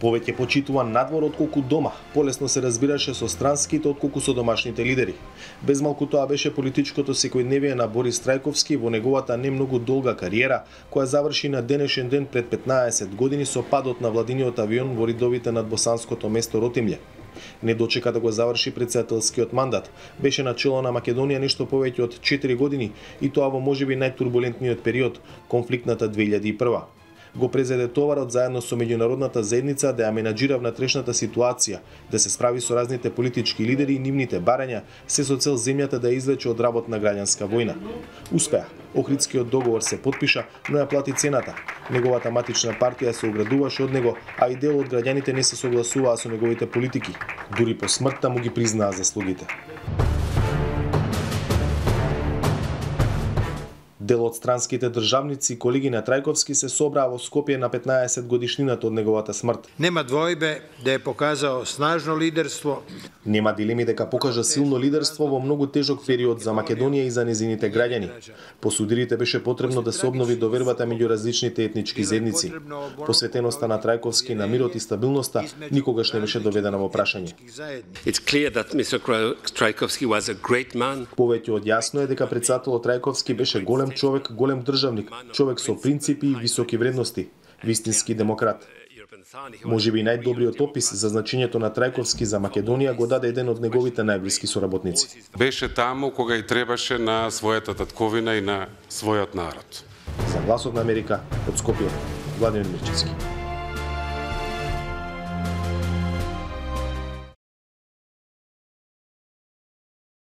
Повеќе почитуван надвор отколку дома, полесно се разбираше со странските отколку со домашните лидери. Без малку тоа беше политичкото секојдневие на Борис Трајковски во неговата не многу долга кариера, која заврши на денешен ден пред 15 години со падот на владиниот авион во ридовите над босанското место Ротимље. Не дочека да го заврши претседателскиот мандат. Беше на чело на Македонија нешто повеќе од 4 години и тоа во можеби најтурбулентниот период, конфликтната 2001. Го презеде товарот заедно со меѓународната заедница да ја менаџира внатрешната ситуација, да се справи со разните политички лидери и нивните барања, се со цел земјата да извлече од работна граѓанска војна. Успеа. Охридскиот договор се потпиша, но ја плати цената. Неговата матична партија се оградуваше од него, а и дел од граѓаните не се согласуваа со неговите политики. Дури по смртта му ги признаа заслугите. Дел од странските државници, колеги на Трајковски, се собраа во Скопје на 15 годишнината од неговата смрт. Нема двојбе да е покажал снажно лидерство. Нема дилеми дека покажа силно лидерство во многу тежок период за Македонија и за незините граѓани. По судирите беше потребно да се обнови довербата меѓу различните етнички заедници. Посветеноста на Трајковски на мирот и стабилноста никогаш не беше доведена во прашање. Повеќе од јасно е дека претседателот Трајковски беше голем човек, голем државник, човек со принципи и високи вредности, вистински демократ. Можеби најдобриот опис за значењето на Трајковски за Македонија го даде еден од неговите најблиски соработници. Беше таму кога и требаше на својата татковина и на својот народ. За Гласот на Америка од Скопје, Владимир Мирчевски.